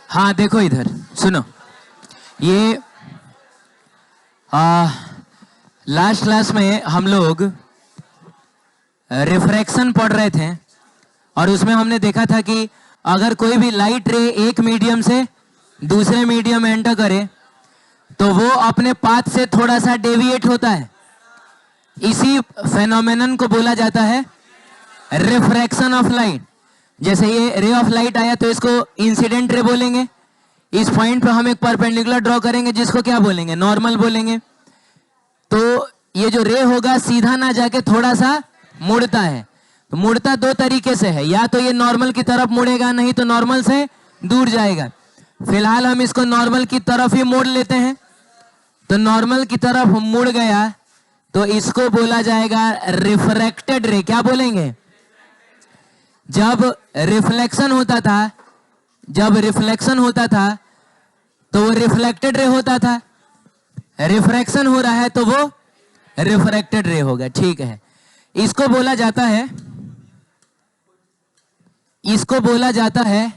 हाँ देखो इधर सुनो, ये लास्ट क्लास में हम लोग रिफ्रैक्शन पढ़ रहे थे और उसमें हमने देखा था कि अगर कोई भी लाइट रे एक मीडियम से दूसरे मीडियम में एंटर करे तो वो अपने पाथ से थोड़ा सा डेविएट होता है। इसी फेनोमेनन को बोला जाता है रिफ्रैक्शन ऑफ लाइट। जैसे ये रे ऑफ लाइट आया तो इसको इंसिडेंट रे बोलेंगे। इस पॉइंट पर हम एक परपेंडिकुलर ड्रॉ करेंगे जिसको क्या बोलेंगे, नॉर्मल बोलेंगे। तो ये जो रे होगा सीधा ना जाके थोड़ा सा मुड़ता है। तो मुड़ता दो तरीके से है, या तो ये नॉर्मल की तरफ मुड़ेगा, नहीं तो नॉर्मल से दूर जाएगा। फिलहाल हम इसको नॉर्मल की तरफ ही मोड़ लेते हैं। तो नॉर्मल की तरफ मुड़ गया तो इसको बोला जाएगा रिफ्रैक्टेड रे। क्या बोलेंगे? जब रिफ्लेक्शन होता था तो वो रिफ्लेक्टेड रे होता था। रिफ्रैक्शन हो रहा है तो वो रिफ्रैक्टेड रे होगा। ठीक है, इसको बोला जाता है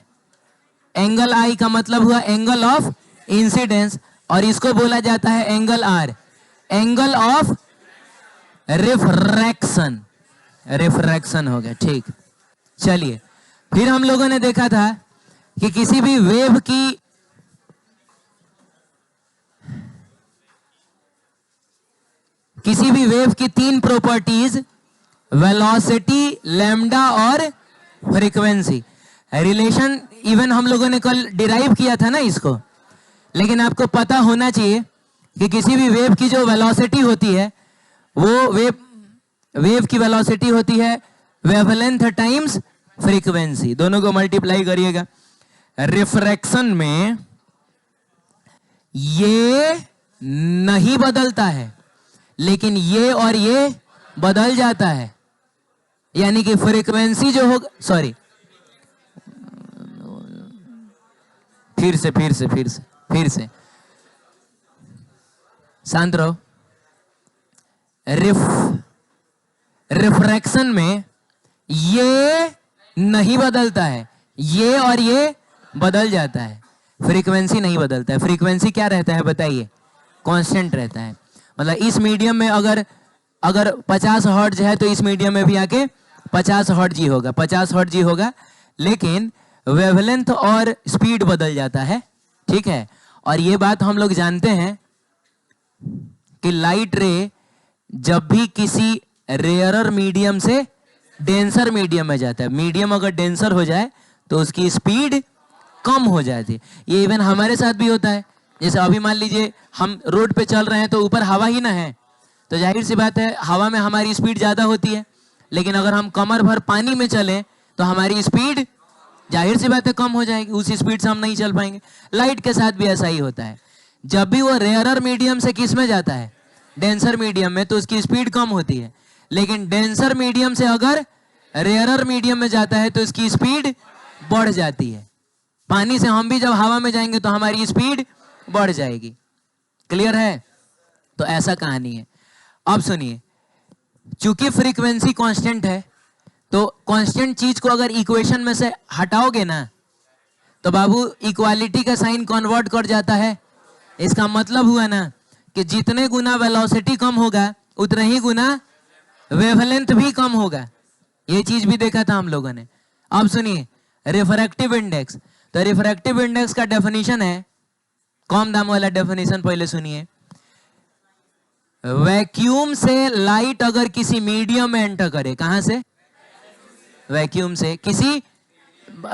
एंगल आई का मतलब हुआ एंगल ऑफ इंसिडेंस, और इसको बोला जाता है angle r, angle of refraction हो गया। ठीक, चलिए फिर हम लोगों ने देखा था कि किसी भी वेव की तीन प्रॉपर्टीज, वेलोसिटी, लैम्डा और फ्रीक्वेंसी। रिलेशन इवन हम लोगों ने कल डिराइव किया था ना इसको, लेकिन आपको पता होना चाहिए कि किसी भी वेव की जो वेलोसिटी होती है वो वेव की वेलोसिटी होती है वेवलेंथ टाइम्स फ्रीक्वेंसी, दोनों को मल्टीप्लाई करिएगा। रिफ्रैक्शन में ये नहीं बदलता है, लेकिन ये और ये बदल जाता है। यानी कि फ्रीक्वेंसी जो होगा, सॉरी फिर से शांत रहो। रिफ्रैक्शन में ये नहीं बदलता है, ये और ये बदल जाता है। फ्रीक्वेंसी नहीं बदलता है। फ्रीक्वेंसी क्या रहता है बताइए? कांस्टेंट रहता है। मतलब इस मीडियम में अगर 50 हर्ट्ज है तो इस मीडियम में भी आके 50 हर्ट्ज ही होगा, 50 हर्ट्ज ही होगा, लेकिन वेवलेंथ और स्पीड बदल जाता है। ठीक है, और ये बात हम लोग जानते हैं कि लाइट रे जब भी किसी रेयरर मीडियम से डेंसर मीडियम में जाता है, मीडियम अगर डेंसर हो जाए तो उसकी स्पीड कम हो जाती है। ये इवन हमारे साथ भी होता है। जैसे अभी मान लीजिए हम रोड पे चल रहे हैं तो ऊपर हवा ही ना है, तो जाहिर सी बात है हवा में हमारी स्पीड ज्यादा होती है। लेकिन अगर हम कमर भर पानी में चलें तो हमारी स्पीड जाहिर सी बात है कम हो जाएगी, उसी स्पीड से हम नहीं चल पाएंगे। लाइट के साथ भी ऐसा ही होता है। जब भी वो रेयरर मीडियम से किस में जाता है, डेंसर मीडियम में, तो उसकी स्पीड कम होती है। लेकिन डेंसर मीडियम से अगर रेयरर मीडियम में जाता है तो इसकी स्पीड बढ़ जाती है। पानी से हम भी जब हवा में जाएंगे तो हमारी स्पीड बढ़ जाएगी। क्लियर है? तो ऐसा कहानी है। अब सुनिए, चूंकि फ्रीक्वेंसी कांस्टेंट है तो कांस्टेंट चीज को अगर इक्वेशन में से हटाओगे ना तो बाबू इक्वालिटी का साइन कन्वर्ट कर जाता है। इसका मतलब हुआ ना कि जितने गुना वेलोसिटी कम होगा उतने ही गुना वेवलेंथ भी कम होगा। ये चीज भी देखा था हम लोगों ने। अब सुनिए रिफ्रैक्टिव इंडेक्स। तो रिफ्रैक्टिव इंडेक्स का डेफिनेशन है, कम दाम वाला डेफिनेशन पहले सुनिए। वैक्यूम से लाइट अगर किसी मीडियम में एंटर करे, कहां से? वैक्यूम से। किसी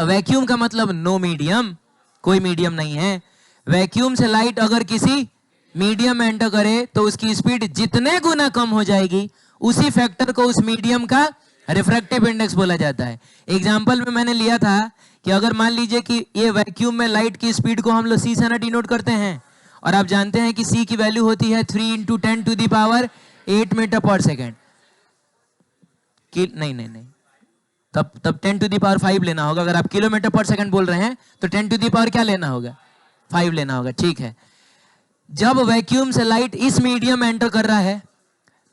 वैक्यूम का मतलब नो मीडियम, कोई मीडियम नहीं है। वैक्यूम से लाइट अगर किसी मीडियम में एंटर करे तो उसकी स्पीड जितने गुना कम हो जाएगी उसी फैक्टर को उस मीडियम का रिफ्रैक्टिव इंडेक्स बोला जाता है। एग्जांपल में मैंने लिया था कि अगर मान लीजिए कि ये वैक्यूम में लाइट की स्पीड को हम लोग सी से ना डिनोट करते हैं, और आप जानते हैं कि सी की वैल्यू होती है 3 × 10⁸ मीटर पर सेकेंड। नहीं, तब 10⁵ लेना होगा। अगर आप किलोमीटर पर सेकंड बोल रहे हैं तो 10⁵ क्या लेना होगा? 5 लेना होगा। ठीक है, जब वैक्यूम से लाइट इस मीडियम में एंटर कर रहा है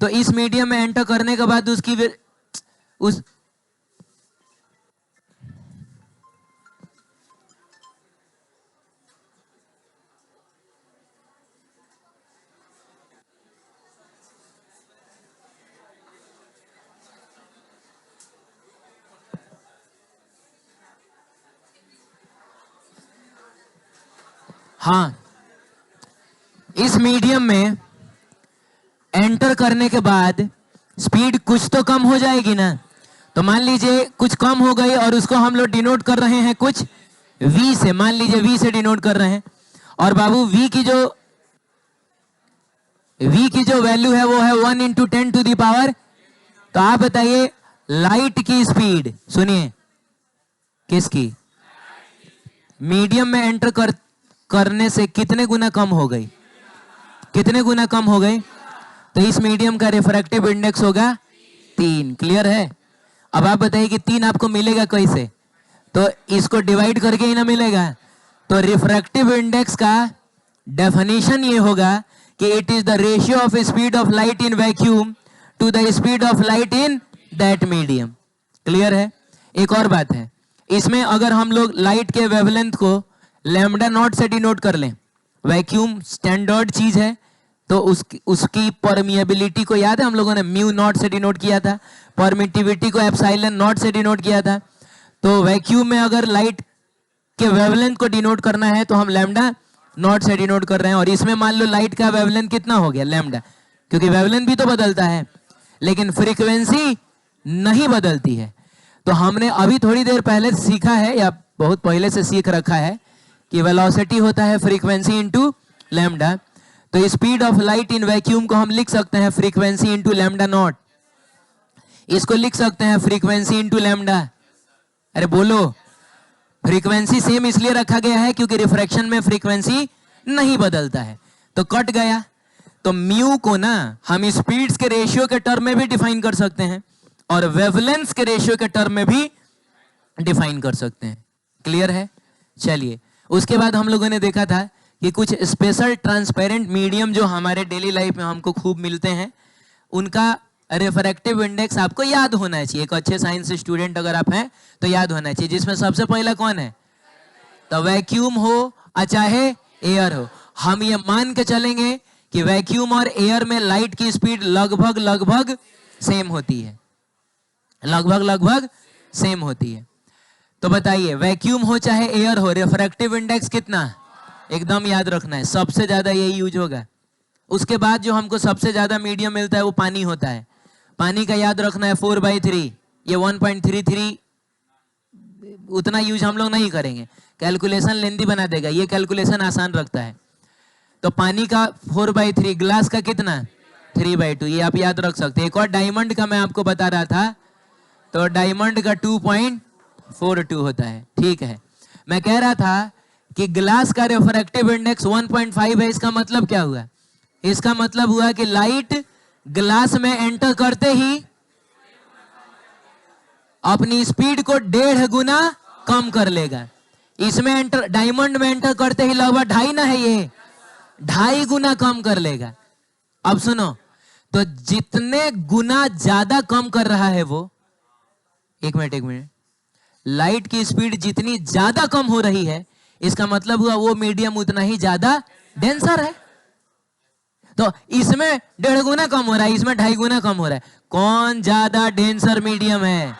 तो इस मीडियम में एंटर करने के बाद हाँ, इस मीडियम में एंटर करने के बाद स्पीड कुछ तो कम हो जाएगी ना। तो मान लीजिए कुछ कम हो गई और उसको हम लोग डिनोट कर रहे हैं कुछ v से, मान लीजिए v से डिनोट कर रहे हैं। और बाबू v की जो वैल्यू है वो है 1 इंटू 10 टू दी पावर। तो आप बताइए लाइट की स्पीड, सुनिए, किसकी, मीडियम में एंटर करने से कितने गुना कम हो गई, कितने गुना कम हो गई। तो इस मीडियम का रिफ्रैक्टिव इंडेक्स होगा 3। क्लियर है। अब आप बताइए कि 3 आपको मिलेगा कैसे, तो इसको डिवाइड करके ही ना मिलेगा। तो रिफ्रैक्टिव इंडेक्स का डेफिनेशन ये होगा कि it is the ratio of speed of light in vacuum to the speed of light in that medium. Clear है। एक और बात है, इसमें अगर हम लोग लाइट के वेवलेंथ को लैम्डा नॉट से डिनोट कर लें, वैक्यूम स्टैंडर्ड चीज है, तो उसकी परमिएबिलिटी को याद है हम लोगों ने म्यू नॉट से डिनोट किया था, परमिटिविटी को एप्सिलॉन नॉट से डिनोट किया था। तो वैक्यूम में अगर लाइट के वेवलेंथ को डिनोट करना है तो हम लैम्डा नॉट से डिनोट कर रहे हैं। और इसमें मान लो लाइट का वेवलेंथ कितना हो गया, लैम्डा, क्योंकि वेवलेंथ भी तो बदलता है लेकिन फ्रीक्वेंसी नहीं बदलती है। तो हमने अभी थोड़ी देर पहले सीखा है या बहुत पहले से सीख रखा है कि वेलोसिटी होता है फ्रीक्वेंसी इंटू लैम्डा। तो speed of light in vacuum को हम लिख सकते हैं फ्रीक्वेंसी इंटू लैम्डा नॉट। इसको लिख सकते हैं फ्रीक्वेंसी इंटू लैम्डा। अरे बोलो, फ्रीक्वेंसी सेम इसलिए रखा गया है क्योंकि रिफ्रैक्शन में फ्रीक्वेंसी नहीं बदलता है। तो कट गया। तो म्यू को ना हम स्पीड्स के रेशियो के टर्म में भी डिफाइन कर सकते हैं और वेवलेंथ के रेशियो के टर्म में भी डिफाइन कर सकते हैं। क्लियर है। चलिए, उसके बाद हम लोगों ने देखा था कि कुछ स्पेशल ट्रांसपेरेंट मीडियम जो हमारे डेली लाइफ में हमको खूब मिलते हैं, उनका रिफ्रैक्टिव इंडेक्स आपको याद होना चाहिए। एक अच्छे साइंस स्टूडेंट अगर आप हैं तो याद होना चाहिए। जिसमें सबसे पहला कौन है, तो वैक्यूम हो चाहे एयर हो। हम ये मान के चलेंगे कि वैक्यूम और एयर में लाइट की स्पीड लगभग सेम होती है, लगभग सेम होती है। तो बताइए वैक्यूम हो चाहे एयर हो, रिफ्रैक्टिव इंडेक्स कितना, एकदम याद रखना है, सबसे ज्यादा यही यूज होगा। उसके बाद जो हमको सबसे ज्यादा मीडियम मिलता है वो पानी होता है। पानी का याद रखना है 4/3, ये 1.33, उतना यूज हम लोग नहीं करेंगे, कैलकुलेशन लेंदी बना देगा, ये कैलकुलेशन आसान रखता है। तो पानी का 4/3, ग्लास का कितना 3/2, ये आप याद रख सकते हैं। एक और डायमंड का मैं आपको बता रहा था, तो डायमंड का 2.42 होता है। ठीक है। मैं कह रहा था कि ग्लास का रिफ्रैक्टिव इंडेक्स 1.5 है। इसका मतलब क्या हुआ, इसका मतलब हुआ कि लाइट ग्लास में एंटर करते ही अपनी स्पीड को 1.5 गुना कम कर लेगा। इसमें एंटर, डायमंड में एंटर करते ही लगभग 2.5 ना है, ये 2.5 गुना कम कर लेगा। अब सुनो, तो जितने गुना ज्यादा कम कर रहा है वो, एक मिनट, लाइट की स्पीड जितनी ज्यादा कम हो रही है, इसका मतलब हुआ वो मीडियम उतना ही ज्यादा डेंसर है। तो इसमें 1.5 गुना कम हो रहा है, इसमें 2.5 गुना कम हो रहा है। कौन ज्यादा डेंसर मीडियम है,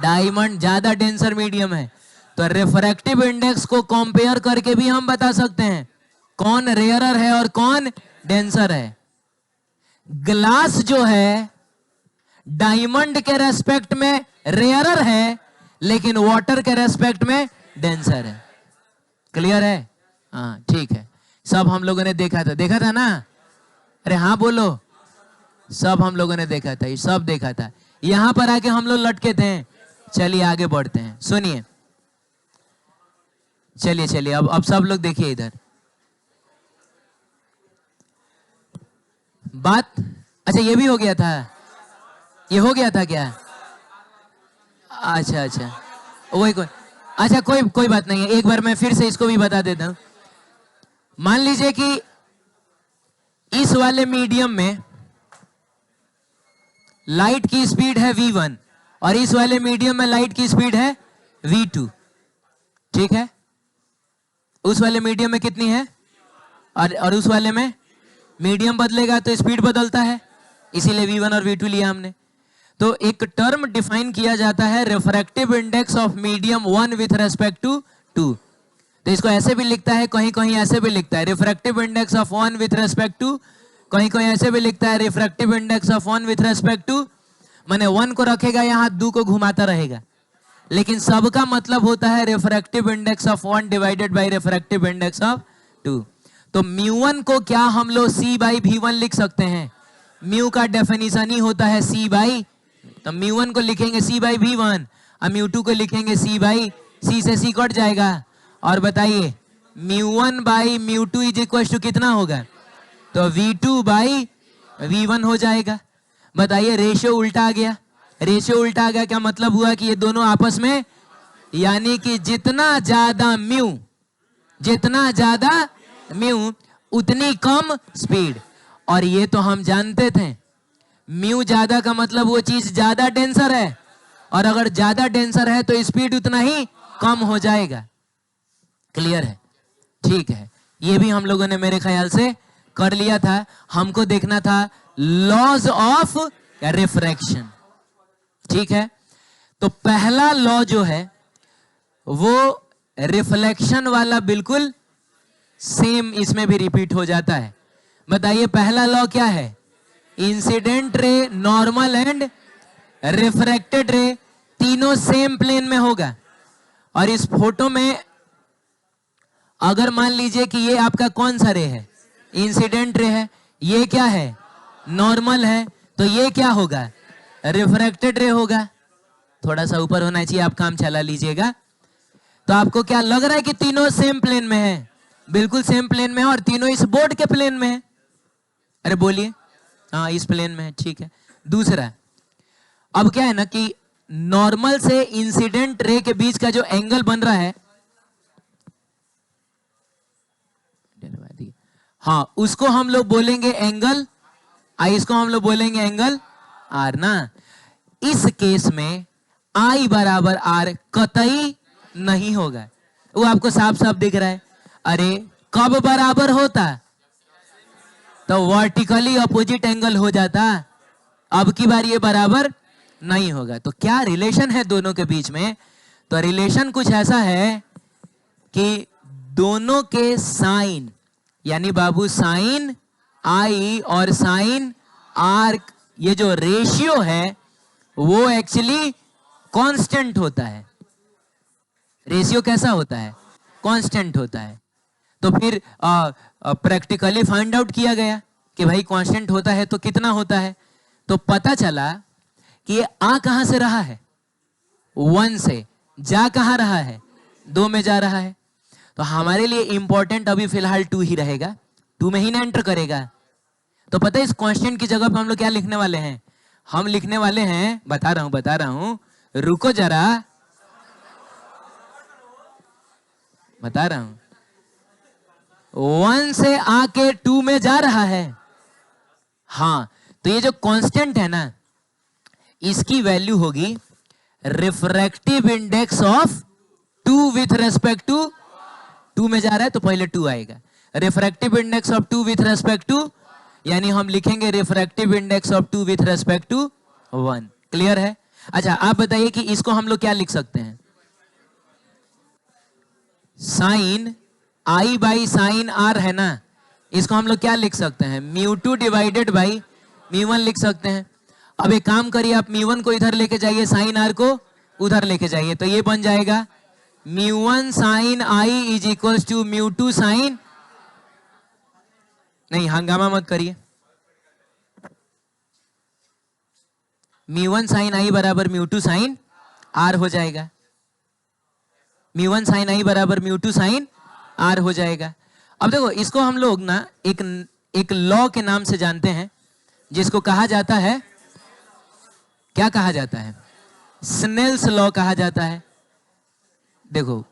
डायमंड ज्यादा डेंसर मीडियम है। तो रिफ्रैक्टिव इंडेक्स को कंपेयर करके भी हम बता सकते हैं कौन रेयरर है और कौन डेंसर है। ग्लास जो है डायमंड के रेस्पेक्ट में रेयरर है, लेकिन वाटर के रेस्पेक्ट में डेंसर है। क्लियर है। हाँ ठीक है, सब हम लोगों ने देखा था ना। अरे हाँ बोलो, सब हम लोगों ने देखा था, ये सब देखा था। यहां पर आके हम लोग लटके थे। चलिए आगे बढ़ते हैं, सुनिए, चलिए अब सब लोग देखिए इधर बात। अच्छा ये भी हो गया था, ये हो गया था क्या, अच्छा वही कोई, अच्छा कोई बात नहीं है, एक बार मैं फिर से इसको भी बता देता हूं। मान लीजिए कि इस वाले मीडियम में लाइट की स्पीड है v1 और इस वाले मीडियम में लाइट की स्पीड है v2। ठीक है। उस वाले मीडियम में कितनी है और उस वाले में, मीडियम बदलेगा तो स्पीड बदलता है, इसीलिए v1 और v2 लिया हमने। तो एक टर्म डिफाइन किया जाता है refractive index of medium 1 with respect to 2। तो इसको ऐसे भी लिखता है, कहीं कहीं ऐसे भी लिखता है, refractive index of one with respect to, कहीं कहीं ऐसे भी लिखता है refractive index of one with respect to, माने वन को रखेगा यहाँ, दो को घुमाता रहेगा, लेकिन सबका मतलब होता है refractive index of one divided by refractive index of two. तो म्यू वन को क्या हम लोग सी बाई वी वन लिख सकते हैं? म्यू का डेफिनेशन ही होता है सी बाई, तो म्यू वन को लिखेंगे सी बाई वी वन, और म्यू टू को लिखेंगे सी बाई, सी से सी कट जाएगा, और बताइए mu one by mu two is equal to कितना होगा? तो v two by v one हो जाएगा। बताइए रेशियो उल्टा आ गया, रेशियो उल्टा आ गया, क्या मतलब हुआ कि ये दोनों आपस में, यानी कि जितना ज्यादा म्यू, जितना ज्यादा म्यू उतनी कम स्पीड। और ये तो हम जानते थे, म्यू ज्यादा का मतलब वो चीज ज्यादा डेंसर है, और अगर ज्यादा डेंसर है तो स्पीड उतना ही कम हो जाएगा। क्लियर है? ठीक है, ये भी हम लोगों ने मेरे ख्याल से कर लिया था। हमको देखना था लॉज ऑफ रिफ्रैक्शन। ठीक है, तो पहला लॉ जो है वो रिफ्लेक्शन वाला बिल्कुल सेम इसमें भी रिपीट हो जाता है। बताइए पहला लॉ क्या है? Incident ray, normal and refracted रे तीनों सेम प्लेन में होगा। और इस फोटो में अगर मान लीजिए कि ये आपका कौन सा रे है? इंसिडेंट रे है, ये क्या है? नॉर्मल है, तो ये क्या होगा? रिफ्रैक्टेड रे होगा। थोड़ा सा ऊपर होना चाहिए, आप काम चला लीजिएगा। तो आपको क्या लग रहा है कि तीनों सेम प्लेन में है? बिल्कुल सेम प्लेन में है, और तीनों इस बोर्ड के प्लेन में है। अरे बोलिए, हाँ इस प्लेन में है। ठीक है, दूसरा, अब क्या है ना कि नॉर्मल से इंसिडेंट रे के बीच का जो एंगल बन रहा है, हाँ उसको हम लोग बोलेंगे एंगल आई, इसको हम लोग बोलेंगे एंगल आर ना। इस केस में आई बराबर आर कतई नहीं होगा, वो आपको साफ साफ दिख रहा है। अरे कब बराबर होता? तो वर्टिकली अपोजिट एंगल हो जाता। अब की बार ये बराबर नहीं होगा। तो क्या रिलेशन है दोनों के बीच में? तो रिलेशन कुछ ऐसा है कि दोनों के साइन, यानी बाबू साइन आई और साइन आर, ये जो रेशियो है वो एक्चुअली कांस्टेंट होता है। रेशियो कैसा होता है? कांस्टेंट होता है। तो फिर प्रैक्टिकली फाइंड आउट किया गया कि भाई कांस्टेंट होता है तो कितना होता है? तो पता चला कि ये आ कहां से रहा है? 1 से। जा कहां रहा है? 2 में जा रहा है। तो हमारे लिए इंपॉर्टेंट अभी फिलहाल 2 ही रहेगा, 2 में ही ना एंटर करेगा। तो पता है इस कांस्टेंट की जगह पर हम लोग क्या लिखने वाले हैं? हम लिखने वाले हैं, बता रहा हूं, रुको जरा, बता रहा हूं। 1 से आके 2 में जा रहा है। हाँ, तो ये जो कांस्टेंट है ना, इसकी वैल्यू होगी refractive index of 2 with respect to, 2 में जा रहा है तो पहले 2 आएगा। Refractive index of 2 with respect to, यानी हम लिखेंगे refractive index of 2 with respect to 1। Clear है? अच्छा आप बताइए कि इसको हम लोग क्या लिख सकते हैं? Sine i by sine r है ना, इसको हम लोग क्या लिख सकते हैं? Mu two divided by mu one लिख सकते हैं। अब एक काम करिए, आप म्यू वन को इधर लेके जाइए, साइन आर को उधर लेके जाइए, तो ये बन जाएगा mu one sine I is equal to mu two sine, नहीं हंगामा मत करिए, म्यू वन साइन आई बराबर म्यू टू साइन आर हो जाएगा। म्यू वन साइन आई बराबर म्यू टू साइन आर हो जाएगा। अब देखो इसको हम लोग ना एक लॉ के नाम से जानते हैं, जिसको कहा जाता है, क्या कहा जाता है? स्नेल्स लॉ कहा जाता है। देखो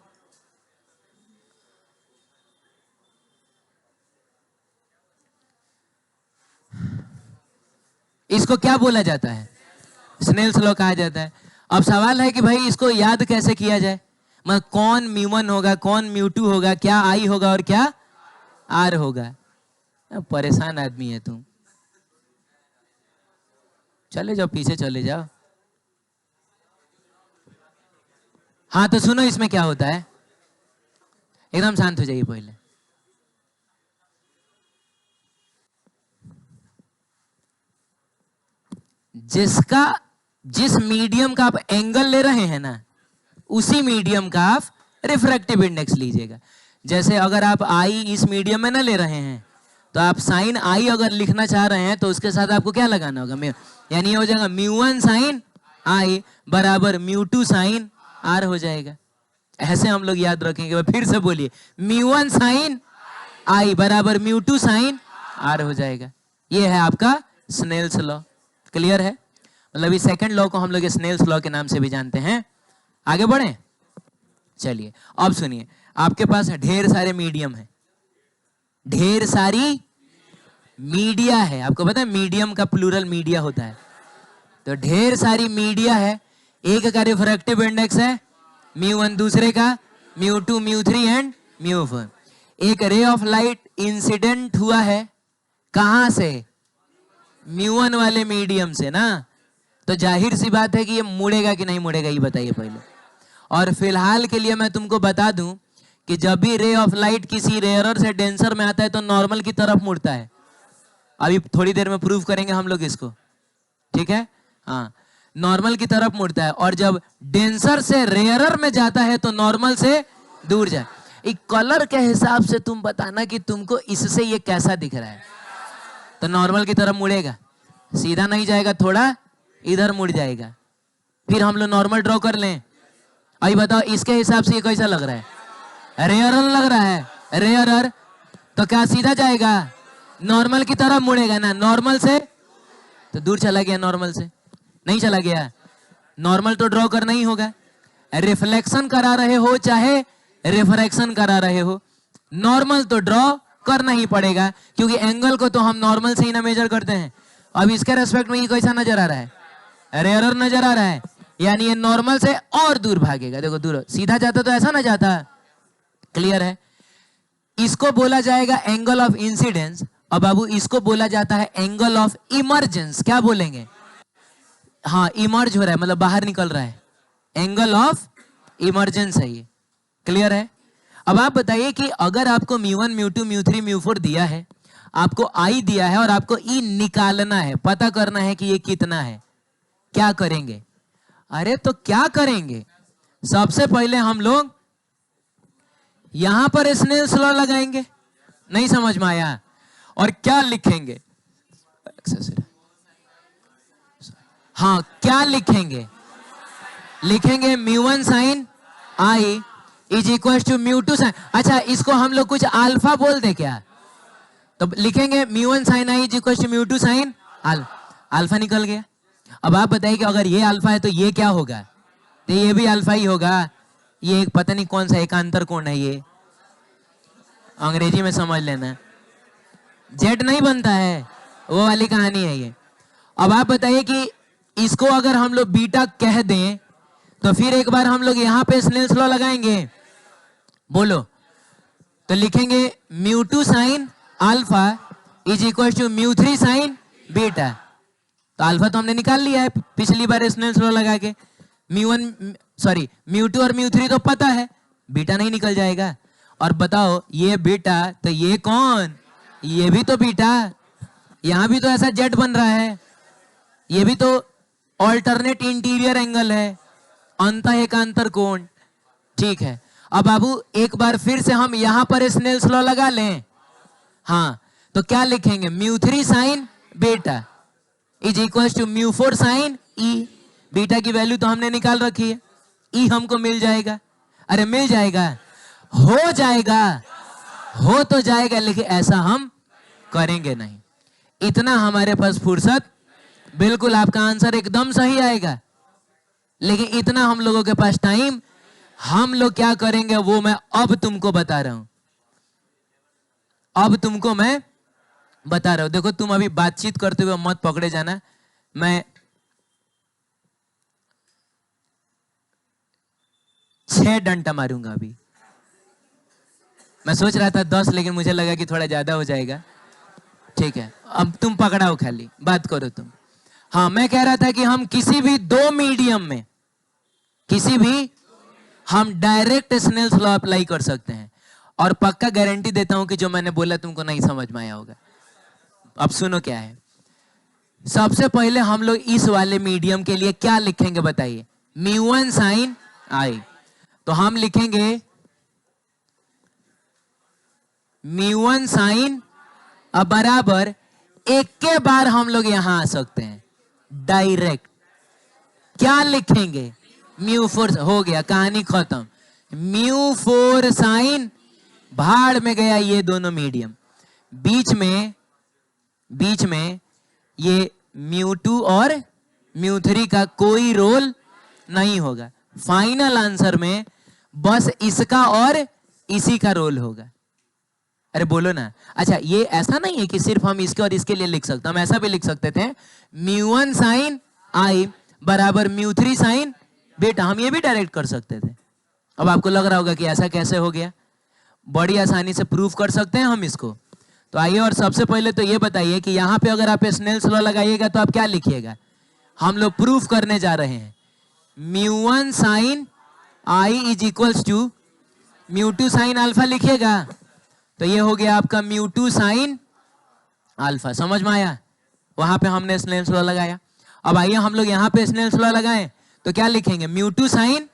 इसको क्या बोला जाता है? स्नेल्स लॉ कहा जाता है। अब सवाल है कि भाई इसको याद कैसे किया जाए? मतलब कौन म्यू वन होगा, कौन म्यू टू होगा, क्या आई होगा और क्या आर होगा? परेशान आदमी है तुम, चले जाओ पीछे चले जाओ। हाँ तो सुनो इसमें क्या होता है, एकदम शांत हो जाइए पहले। जिस मीडियम का आप एंगल ले रहे हैं ना, उसी मीडियम का आप रिफ्रैक्टिव इंडेक्स लीजिएगा। जैसे अगर आप आई इस मीडियम में ना ले रहे हैं, तो आप साइन आई अगर लिखना चाह रहे हैं तो उसके साथ आपको क्या लगाना होगा, यानी हो जाएगा μ1 साइन आई बराबर μ2 साइन आर हो जाएगा। ऐसे हम लोग याद रखेंगे। फिर से बोलिए, μ1 साइन आई बराबर μ2 साइन आर हो जाएगा। ये है आपका स्नेल्स लॉ। क्लियर है? मतलब इस सेकंड लॉ को हम लोग स्नेल्स लॉ के नाम से भी जानते हैं। आगे बढ़े, चलिए अब सुनिए। आपके पास ढेर सारे मीडियम है, ढेर सारी मीडिया है। आपको पता है मीडियम का प्लूरल मीडिया होता है। तो ढेर सारी मीडिया है। एक का रिफ्रैक्टिव इंडेक्स है μ1, दूसरे का μ2, μ3 एंड μ4। एक रे ऑफ लाइट इंसिडेंट हुआ है, कहां से? μ1 वाले मीडियम से ना। तो जाहिर सी बात है कि ये मुड़ेगा कि नहीं मुड़ेगा, ये बताइए पहले। और फिलहाल के लिए मैं तुमको बता दूं कि जब भी रे ऑफ लाइट किसी रेयरर से डेंसर में आता है तो नॉर्मल की तरफ मुड़ता है। अभी थोड़ी देर में प्रूव करेंगे हम लोग इसको, ठीक है? हाँ, नॉर्मल की तरफ मुड़ता है। और जब डेंसर से रेयरर में जाता है तो नॉर्मल से दूर जाए। एक कलर के हिसाब से तुम बताना कि तुमको इससे ये कैसा दिख रहा है। तो नॉर्मल की तरफ मुड़ेगा, सीधा नहीं जाएगा, थोड़ा इधर मुड़ जाएगा। फिर हम लोग नॉर्मल ड्रॉ कर लें। अभी बताओ इसके हिसाब से ये कैसा लग रहा है? रेयरर लग रहा है, रेयरर। तो क्या सीधा जाएगा? नॉर्मल की तरफ मुड़ेगा ना। नॉर्मल से तो दूर चला गया, नॉर्मल से नहीं चला गया। नॉर्मल तो ड्रॉ करना ही होगा। रिफ्लेक्शन करा रहे हो चाहे रिफ्रैक्शन करा रहे हो, नॉर्मल तो ड्रॉ करना ही पड़ेगा, क्योंकि एंगल को तो हम नॉर्मल से ही ना मेजर करते हैं। अब इसके रेस्पेक्ट में ये कैसा नजर आ रहा है? रेयरर नजर आ रहा है, यानी ये नॉर्मल से और दूर भागेगा। देखो दूर, सीधा जाता तो ऐसा ना जाता। क्लियर है? इसको बोला जाएगा एंगल ऑफ इंसिडेंस। और बाबू इसको बोला जाता है एंगल ऑफ इमर्जेंस। क्या बोलेंगे? हाँ, इमर्ज हो रहा है मतलब बाहर निकल रहा है, एंगल ऑफ इमर्जेंस है ये। क्लियर है? अब आप बताइए कि अगर आपको μ1, μ2, μ3, μ4 दिया है, आपको आई दिया है और आपको ई निकालना है, पता करना है कि ये कितना है, क्या करेंगे? अरे तो क्या करेंगे? सबसे पहले हम लोग यहां पर स्नेल्स लॉ लगाएंगे। नहीं समझ में आया? और क्या लिखेंगे? हाँ, क्या लिखेंगे? लिखेंगे μ1 sine I is equal to μ2 sine. अच्छा, इसको हम लोग कुछ अल्फा बोल दे क्या? तो लिखेंगे μ1 sine I is equal to μ2 sine alpha. निकल गया। अब आप बताइए कि अगर ये अल्फा है तो ये क्या होगा? तो ये भी अल्फा ही होगा। ये एक पता नहीं कौन सा एकांतर कोण है, ये अंग्रेजी में समझ लेना। जेड नहीं बनता है, वो वाली कहानी है ये। अब आप बताइए कि इसको अगर हम लोग बीटा कह दें तो फिर एक बार हम लोग यहाँ पे स्नेल्स लॉ लगाएंगे। बोलो। तो लिखेंगे μ2 sine alpha is equal to μ3 sine beta. तो अल्फा तो हमने निकाल लिया है पिछली बार स्नेल्स लॉ लगा के। μ2 और μ3 तो पता है, बीटा नहीं निकल जाएगा। और बताओ ये बीटा तो ये कौन? ये भी तो बीटा। यहां भी तो ऐसा जेड बन रहा है, ये भी तो ऑल्टरनेट इंटीरियर एंगल है, अंतः एकांतर कोण। ठीक है। अब बाबू एक बार फिर से हम यहां पर स्नेल्स लॉ लगा लें। हाँ, तो क्या लिखेंगे? μ3 sine beta is equal to μ4 sine E. Beta की वैल्यू तो हमने निकाल रखी है, ई हमको मिल जाएगा। अरे मिल जाएगा, हो जाएगा, हो तो जाएगा, लेकिन ऐसा हम करेंगे नहीं। इतना हमारे पास फुर्सत, बिल्कुल आपका आंसर एकदम सही आएगा, लेकिन इतना हम लोगों के पास टाइम, हम लोग क्या करेंगे वो मैं अब तुमको बता रहा हूं। अब तुमको मैं बता रहा हूं। देखो तुम अभी बातचीत करते हुए मत पकड़े जाना। मैं 6 डंडा मारूंगा अभी। मैं सोच रहा था 10, लेकिन मुझे लगा कि थोड़ा ज्यादा हो जाएगा। ठीक है, अब तुम पकड़ाओ, खाली बात करो तुम। हाँ, मैं कह रहा था कि हम किसी भी दो मीडियम में, किसी भी हम डायरेक्ट स्नेल्स लॉ अप्लाई कर सकते हैं। और पक्का गारंटी देता हूं कि जो मैंने बोला तुमको नहीं समझ में आया होगा। अब सुनो क्या है। सबसे पहले हम लोग इस वाले मीडियम के लिए क्या लिखेंगे बताइए? म्यू1 साइन आई। तो हम लिखेंगे म्यू1 साइन, अब बराबर एक के बार हम लोग यहां आ सकते हैं डायरेक्ट। क्या लिखेंगे? म्यू4, हो गया, कहानी खत्म। म्यू4 साइन, भाड़ में गया ये दोनों मीडियम। बीच में ये म्यू2 और म्यू3 का कोई रोल नहीं होगा। फाइनल आंसर में बस इसका और इसी का रोल होगा। अरे बोलो ना। अच्छा, ये ऐसा नहीं है कि सिर्फ हम इसके और इसके लिए लिख सकते, हम ऐसा भी लिख सकते थे म्यू1 साइन आई बराबर म्यू3 साइन बेटा, हम ये भी डायरेक्ट कर सकते थे। अब आपको लग रहा होगा कि ऐसा कैसे हो गया? बड़ी आसानी से प्रूफ कर सकते हैं हम इसको। तो आइए, और सबसे पहले तो ये बताइए कि यहाँ पे अगर आप स्नेल्स लॉ लगाइएगा तो आप क्या लिखिएगा? हम लोग प्रूफ करने जा रहे हैं mu one sine I is equals to mu two sine alpha लिखिएगा। तो ये हो गया आपका म्यू2 साइन अल्फा। समझ में आया? वहां पे हमने स्नेल्स लॉ लगाया। अब आइए हम लोग यहाँ पे स्नेल्स लॉ लगाएं तो क्या लिखेंगे? म्यू2 साइन,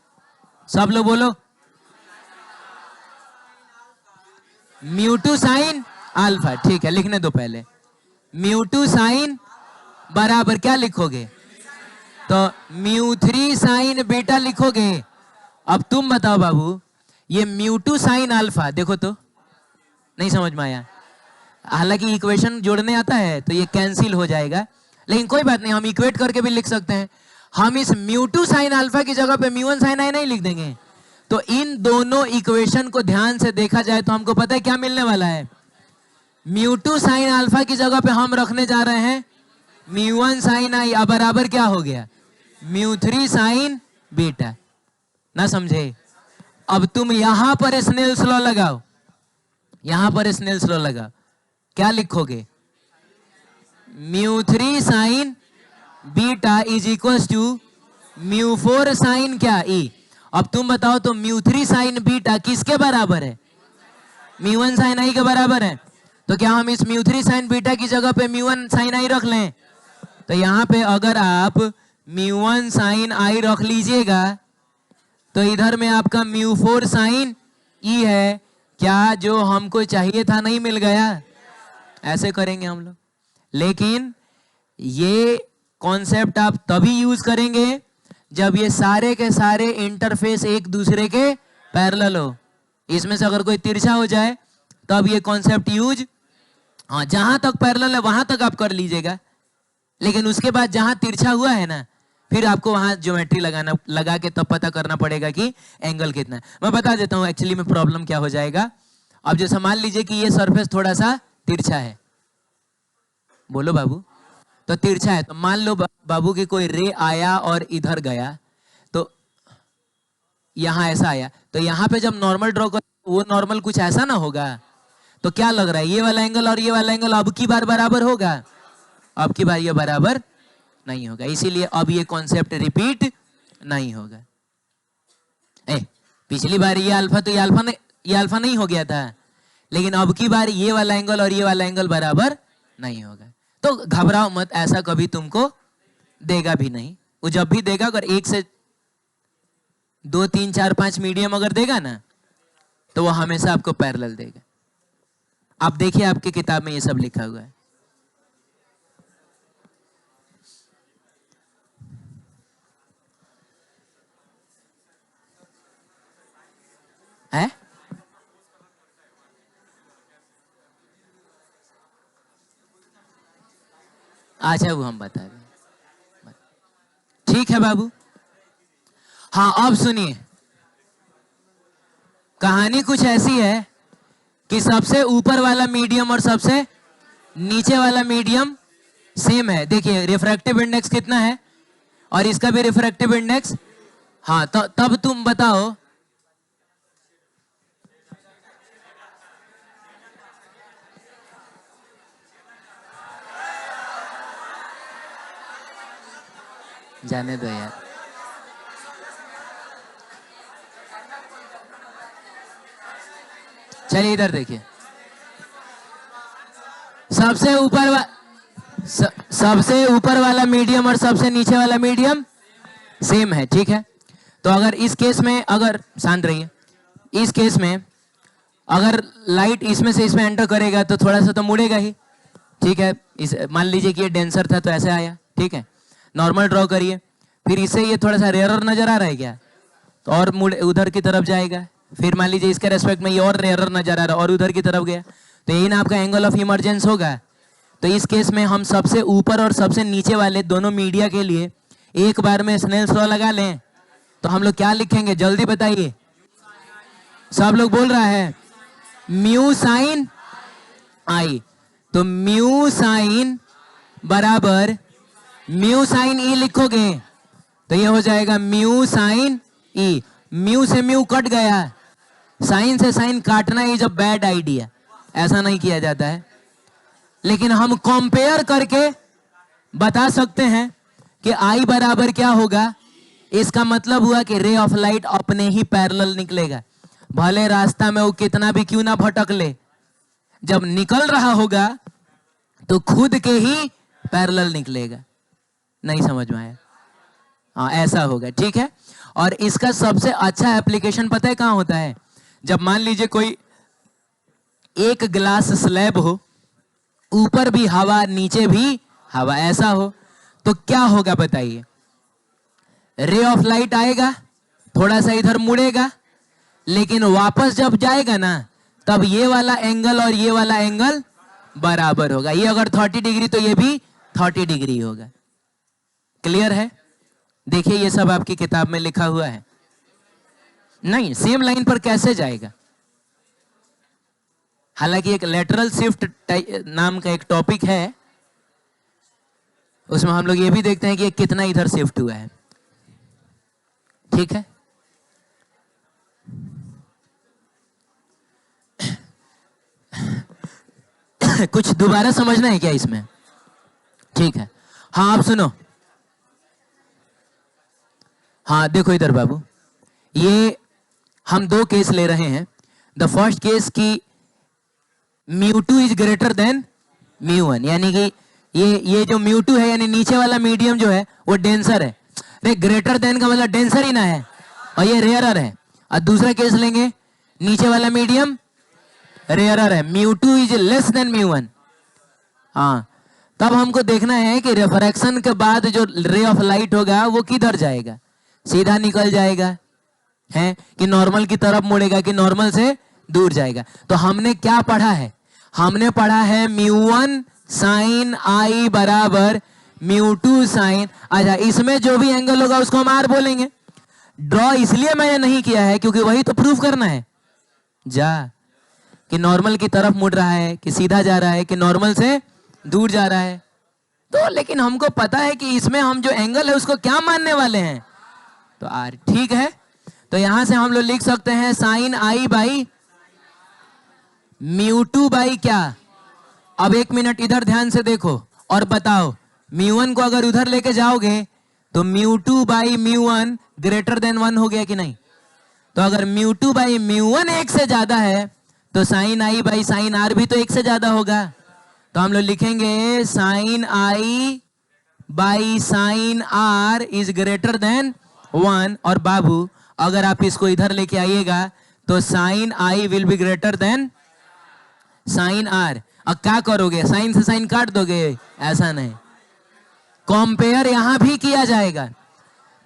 सब लोग बोलो, म्यू2 साइन अल्फा। ठीक है, लिखने दो पहले। म्यू2 साइन बराबर क्या लिखोगे? तो म्यू3 साइन बीटा लिखोगे। अब तुम बताओ बाबू, ये म्यू2 साइन अल्फा देखो तो, नहीं समझ में आया? हालांकि इक्वेशन जोड़ने आता है तो ये कैंसिल हो जाएगा, लेकिन कोई बात नहीं, हम इक्वेट करके भी लिख सकते हैं। हम इस म्यू2 साइन अल्फा की जगह पे म्यू1 साइन आई नहीं लिख देंगे? तो इन दोनों इक्वेशन को ध्यान से देखा जाए तो हमको पता है क्या मिलने वाला है। म्यू2 साइन अल्फा की जगह पे हम रखने जा रहे हैं म्यू1 साइन आई, अब बराबर क्या हो गया? म्यू3 साइन बीटा। ना समझे? अब तुम यहां पर स्नेल्स लॉ लगाओ, यहां पर स्नेल्स लॉ लगाओ, क्या लिखोगे? म्यू3 sine beta is equal to म्यू4 साइन क्या ई। अब तुम बताओ तो म्यू3 साइन बीटा किसके बराबर है? म्यू1 साइन आई के बराबर है। तो क्या हम इस म्यू3 साइन बीटा की जगह पे म्यू1 साइन आई रख लें? तो यहां पे अगर आप म्यू1 साइन आई रख लीजिएगा तो इधर में आपका म्यू4 साइन ई है। क्या जो हमको चाहिए था नहीं मिल गया? ऐसे करेंगे हम लोग। लेकिन ये कॉन्सेप्ट आप तभी यूज करेंगे जब ये सारे के सारे इंटरफेस एक दूसरे के पैरेलल हो। इसमें से अगर कोई तिरछा हो जाए तब ये कॉन्सेप्ट यूज, हाँ, जहां तक पैरेलल है वहां तक आप कर लीजिएगा, लेकिन उसके बाद जहां तिरछा हुआ है ना, फिर आपको वहां ज्योमेट्री लगा के तब पता करना पड़ेगा कि एंगल कितना है। मैं बता देता हूं एक्चुअली में प्रॉब्लम क्या हो जाएगा। अब जैसे मान लीजिए कि ये सरफेस थोड़ा सा तिरछा है, बोलो बाबू, तो तिरछा है, तो मान लो बाबू की कोई रे आया और इधर गया, तो यहां ऐसा आया, तो यहां पे जब नॉर्मल ड्रॉ कर वो नॉर्मल कुछ ऐसा ना होगा। तो क्या लग रहा है, ये वाला एंगल और ये वाला एंगल अब की बार बराबर होगा? अब की बार ये बराबर नहीं होगा, इसीलिए अब ये कॉन्सेप्ट रिपीट नहीं होगा। पिछली बार ये अल्फा, तो ये अल्फा नहीं हो गया था, लेकिन अब की बार ये वाला एंगल और ये वाला एंगल बराबर नहीं होगा। तो घबराओ मत, ऐसा कभी तुमको देगा भी नहीं। वो जब भी देगा, अगर 1 से 2 3 4 5 मीडियम अगर देगा ना, तो वो हमेशा आपको पैरेलल देगा। आप देखिए आपकी किताब में ये सब लिखा हुआ है। है? अच्छा, वो हम बता दें। ठीक है बाबू। हाँ, अब सुनिए, कहानी कुछ ऐसी है कि सबसे ऊपर वाला मीडियम और सबसे नीचे वाला मीडियम सेम है। देखिए रिफ्रैक्टिव इंडेक्स कितना है, और इसका भी रिफ्रैक्टिव इंडेक्स। हाँ, तो तब तुम बताओ, जाने दो यार। चलिए इधर देखिए, सबसे ऊपर वाला मीडियम और सबसे नीचे वाला मीडियम सेम है, ठीक है। तो अगर इस केस में, अगर शांत रहिए, इस केस में अगर लाइट इसमें से इसमें एंटर करेगा तो थोड़ा सा तो मुड़ेगा ही, ठीक है। इस मान लीजिए कि ये डेंसर था तो ऐसे आया, ठीक है। नॉर्मल ड्रॉ करिए, फिर इससे ये थोड़ा सा रेयरर नजर आ रहा है क्या, तो और मुड़े उधर की तरफ जाएगा। फिर मान लीजिए इसके रेस्पेक्ट में ये और रेयरर नजर आ रहा है और उधर की तरफ गया, तो यही ना आपका एंगल ऑफ इमर्जेंस होगा। तो इस केस में हम सबसे ऊपर और सबसे नीचे वाले दोनों मीडिया के लिए एक बार में स्नेल्स लॉ लगा लें, तो हम लोग क्या लिखेंगे जल्दी बताइए। सब लोग बोल रहा है म्यू साइन आई, तो म्यू साइन बराबर म्यू साइन ई लिखोगे तो ये हो जाएगा म्यू साइन ई। म्यू से म्यू कट गया, साइन से साइन काटना इज अ बैड आइडिया, ऐसा नहीं किया जाता है। लेकिन हम कंपेयर करके बता सकते हैं कि आई बराबर क्या होगा। इसका मतलब हुआ कि रे ऑफ लाइट अपने ही पैरेलल निकलेगा, भले रास्ता में वो कितना भी क्यों ना भटक ले, जब निकल रहा होगा तो खुद के ही पैरेलल निकलेगा। नहीं समझ में आया? हाँ ऐसा होगा, ठीक है। और इसका सबसे अच्छा एप्लीकेशन पता है कहां होता है, जब मान लीजिए कोई एक ग्लास स्लैब हो, ऊपर भी हवा नीचे भी हवा ऐसा हो, तो क्या होगा बताइए। रे ऑफ लाइट आएगा, थोड़ा सा इधर मुड़ेगा, लेकिन वापस जब जाएगा ना तब ये वाला एंगल और ये वाला एंगल बराबर होगा। ये अगर 30 डिग्री तो ये भी 30 डिग्री होगा। क्लियर है? देखिए ये सब आपकी किताब में लिखा हुआ है। नहीं, सेम लाइन पर कैसे जाएगा। हालांकि एक लेटरल शिफ्ट नाम का एक टॉपिक है, उसमें हम लोग ये भी देखते हैं कि कितना इधर शिफ्ट हुआ है, ठीक है। कुछ दोबारा समझना है क्या इसमें? ठीक है। हाँ आप सुनो, हाँ देखो इधर बाबू, ये हम दो केस ले रहे हैं। द फर्स्ट केस की μ2 इज ग्रेटर देन μ1, यानी कि ये जो μ2 है यानी नीचे वाला मीडियम जो है वो डेंसर है। अरे ग्रेटर देन का मतलब डेंसर ही ना है, और ये रेयरर है। और दूसरा केस लेंगे, नीचे वाला मीडियम रेयरर है, μ2 इज लेस देन μ1। हाँ, तब हमको देखना है कि रिफ्रैक्शन के बाद जो रे ऑफ लाइट होगा वो किधर जाएगा, सीधा निकल जाएगा है कि नॉर्मल की तरफ मुड़ेगा कि नॉर्मल से दूर जाएगा। तो हमने क्या पढ़ा है, हमने पढ़ा है μ1 साइन आई बराबर μ2 साइन। अच्छा, इसमें जो भी एंगल होगा उसको हम आर बोलेंगे। ड्रॉ इसलिए मैंने नहीं किया है क्योंकि वही तो प्रूफ करना है जा, कि नॉर्मल की तरफ मुड़ रहा है कि सीधा जा रहा है कि नॉर्मल से दूर जा रहा है। तो लेकिन हमको पता है कि इसमें हम जो एंगल है उसको क्या मानने वाले हैं, तो आर, ठीक है। तो यहां से हम लोग लिख सकते हैं साइन आई बाई μ2 बाई क्या। अब एक मिनट इधर ध्यान से देखो और बताओ, μ1 को अगर उधर लेके जाओगे तो μ2 बाई μ1 ग्रेटर देन 1 हो गया कि नहीं। तो अगर μ2 बाई μ1 एक से ज्यादा है तो sine i by sine r भी तो एक से ज्यादा होगा। तो हम लोग लिखेंगे sine i by sine r is greater than 1। और बाबू अगर आप इसको इधर लेके आइएगा तो sine i will be greater than sine r. अब क्या करोगे, साइन से साइन काट दोगे, ऐसा नहीं, कंपेयर यहां भी किया जाएगा।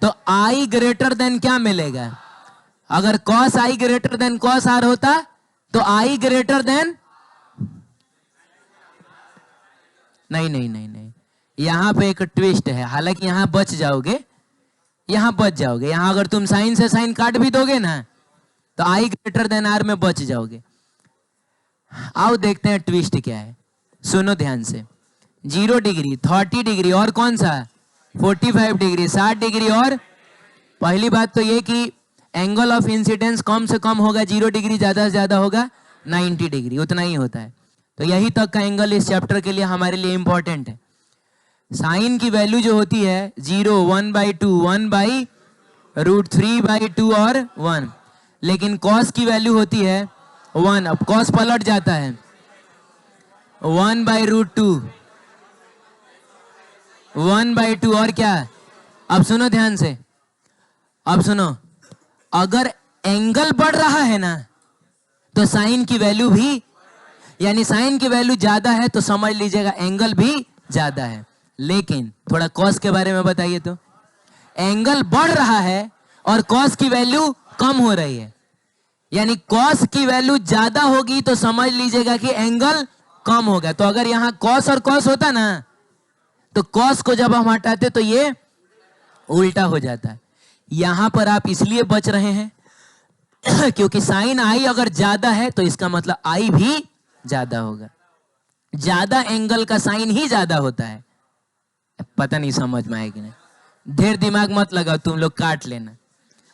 तो आई ग्रेटर देन क्या मिलेगा, अगर cos i greater than cos r होता तो आई ग्रेटर देन, नहीं नहीं नहीं नहीं, यहां पे एक ट्विस्ट है। हालांकि यहां बच जाओगे, यहां बच जाओगे, यहां अगर तुम साइन से साइन काट भी दोगे ना तो आई ग्रेटर देन आर में बच जाओगे। आओ देखते हैं ट्विस्ट क्या है, सुनो ध्यान से। 0 डिग्री, 30 डिग्री और कौन सा 45 डिग्री, 60 डिग्री। और पहली बात तो ये कि एंगल ऑफ इंसिडेंस कम से कम होगा, 0 डिग्री ज्यादा से ज्यादा होगा 90 डिग्री, उतना ही होता है। तो यही तक का एंगल इस चैप्टर के लिए हमारे लिए इंपॉर्टेंट है। साइन की वैल्यू जो होती है 0, 1/2, 1/√3/2 और 1, लेकिन कॉस की वैल्यू होती है 1, अब कॉस पलट जाता है 1/√2, 1/2 और क्या। अब सुनो ध्यान से, अब सुनो, अगर एंगल बढ़ रहा है ना तो साइन की वैल्यू भी, यानी साइन की वैल्यू ज्यादा है तो समझ लीजिएगा एंगल भी ज्यादा है। लेकिन थोड़ा कॉस के बारे में बताइए तो, एंगल बढ़ रहा है और कॉस की वैल्यू कम हो रही है, यानी कॉस की वैल्यू ज्यादा होगी तो समझ लीजिएगा कि एंगल कम होगा। तो अगर यहां कॉस और कॉस होता ना तो कॉस को जब हम हटाते तो ये उल्टा हो जाता है। यहां पर आप इसलिए बच रहे हैं क्योंकि साइन आई अगर ज्यादा है तो इसका मतलब आई भी ज्यादा होगा। ज्यादा एंगल का साइन ही ज्यादा होता है। पता नहीं समझ में आएगी नहीं, ढेर दिमाग मत लगाओ, तुम लोग काट लेना।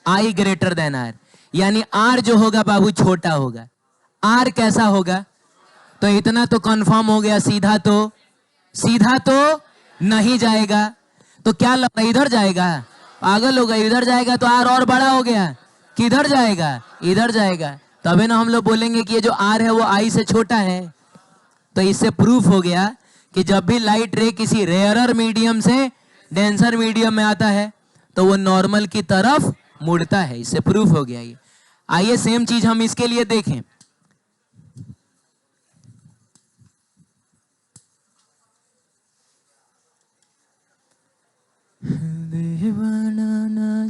आई ग्रेटर देन आर, यानी आर जो होगा बाबू छोटा होगा। आर कैसा होगा, तो इतना तो कंफर्म हो गया, सीधा तो नहीं जाएगा। तो क्या लगता है इधर जाएगा, पागल होगा, इधर जाएगा तो आर और बड़ा हो गया, किधर जाएगा, इधर जाएगा। तभी ना हम लोग बोलेंगे कि ये जो आर है वो आई से छोटा है। तो इससे प्रूफ हो गया कि जब भी लाइट रे किसी रेयरर मीडियम से डेंसर मीडियम में आता है तो वो नॉर्मल की तरफ मुड़ता है। इससे प्रूफ हो गया ये। आइए सेम चीज हम इसके लिए देखें।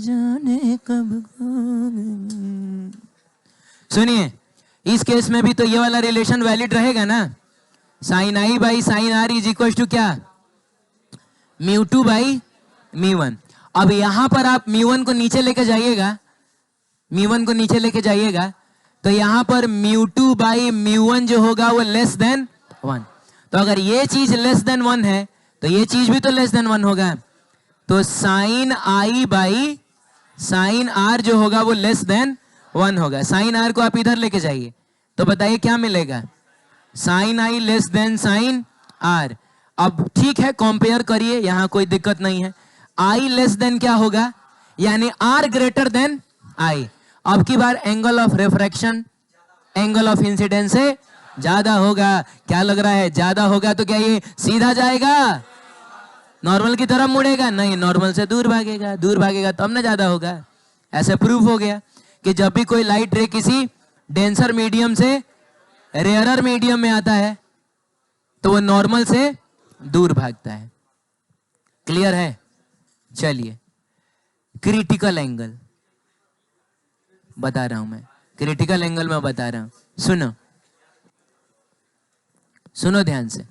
जाने कब, सुनिए इस केस में भी तो ये वाला रिलेशन वैलिड रहेगा ना, sine i by sine r is equal to क्या, μ2 बाई μ1। अब यहां पर आप μ1 को नीचे लेके जाइएगा, μ1 को नीचे लेके जाइएगा तो यहां पर μ2 बाई μ1 जो होगा वो लेस देन 1। तो अगर ये चीज लेस देन 1 है तो ये चीज भी तो लेस देन 1 होगा। तो sine i by sine r जो होगा वो लेस देन 1 होगा। साइन आर को आप इधर लेके जाइए तो बताइए क्या मिलेगा, sine i less than sine r. अब ठीक है कंपेयर करिए, यहां कोई दिक्कत नहीं है। आई लेस देन क्या होगा, यानी आर ग्रेटर देन आई। अब की बार angle of refraction angle of incidence से ज्यादा होगा। क्या लग रहा है, ज्यादा होगा तो क्या ये सीधा जाएगा, नॉर्मल की तरफ मुड़ेगा, नहीं नॉर्मल से दूर भागेगा, दूर भागेगा तो अब ना ज्यादा होगा। ऐसे प्रूफ हो गया कि जब भी कोई लाइट रे किसी डेंसर मीडियम से रेयरर मीडियम में आता है तो वो नॉर्मल से दूर भागता है। क्लियर है। चलिए क्रिटिकल एंगल बता रहा हूं मैं, क्रिटिकल एंगल में बता रहा हूं, सुनो सुनो ध्यान से।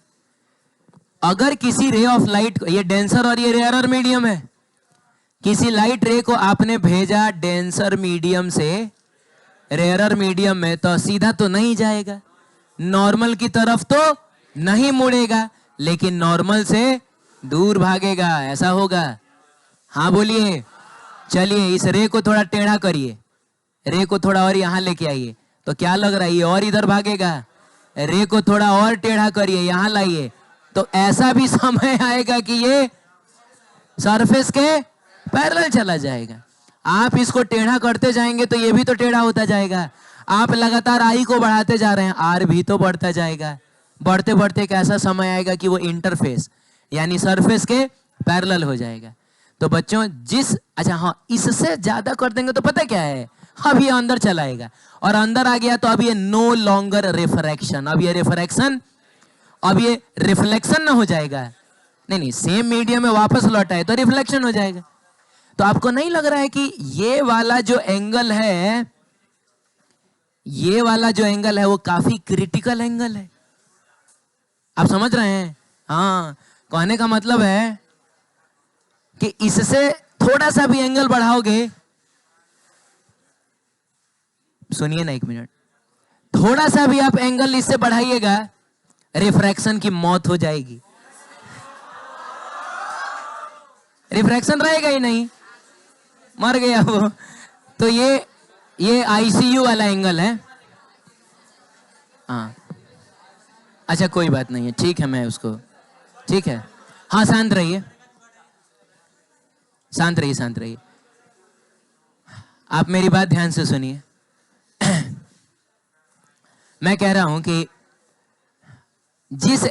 अगर किसी रे ऑफ लाइट, ये डेंसर और ये रेयरर मीडियम है, किसी लाइट रे को आपने भेजा डेंसर मीडियम से रेयरर मीडियम में तो सीधा तो नहीं जाएगा, नॉर्मल की तरफ तो नहीं मुड़ेगा, लेकिन नॉर्मल से दूर भागेगा। ऐसा होगा, हाँ बोलिए। चलिए इस रे को थोड़ा टेढ़ा करिए, रे को थोड़ा और यहां लेके आइए तो क्या लग रहा है, ये और इधर भागेगा। रे को थोड़ा और टेढ़ा करिए, यहां लाइए तो ऐसा भी समय आएगा कि ये सरफेस के पैरेलल चला जाएगा। आप इसको टेढ़ा करते जाएंगे तो ये भी तो टेढ़ा होता जाएगा। आप लगातार आई को बढ़ाते जा रहे हैं, आर भी तो बढ़ता जाएगा। बढ़ते बढ़ते एक ऐसा समय आएगा कि वो इंटरफेस यानी सरफेस के पैरेलल हो जाएगा। तो बच्चों अच्छा हाँ, इससे ज्यादा कर देंगे तो पता क्या है, अब ये अंदर चलाएगा और अंदर आ गया तो अब ये नो लॉन्गर रिफ्रैक्शन, अब ये रिफ्रैक्शन, अब ये रिफ्लेक्शन ना हो जाएगा, नहीं सेम मीडियम में वापस लौटा है तो रिफ्लेक्शन हो जाएगा। तो आपको नहीं लग रहा है कि ये वाला जो एंगल है, ये वाला जो एंगल है वो काफी क्रिटिकल एंगल है। आप समझ रहे हैं, हाँ कहने का मतलब है कि इससे थोड़ा सा भी एंगल बढ़ाओगे, सुनिए ना एक मिनट, थोड़ा सा भी आप एंगल इससे बढ़ाइएगा रिफ्रैक्शन की मौत हो जाएगी, रिफ्रैक्शन रहेगा ही नहीं, मर गया वो। तो ये आईसीयू वाला एंगल है। हाँ अच्छा कोई बात नहीं है, ठीक है, मैं उसको, ठीक है, हाँ शांत रहिए, शांत रहिए, शांत रहिए। आप मेरी बात ध्यान से सुनिए। मैं कह रहा हूं कि जिस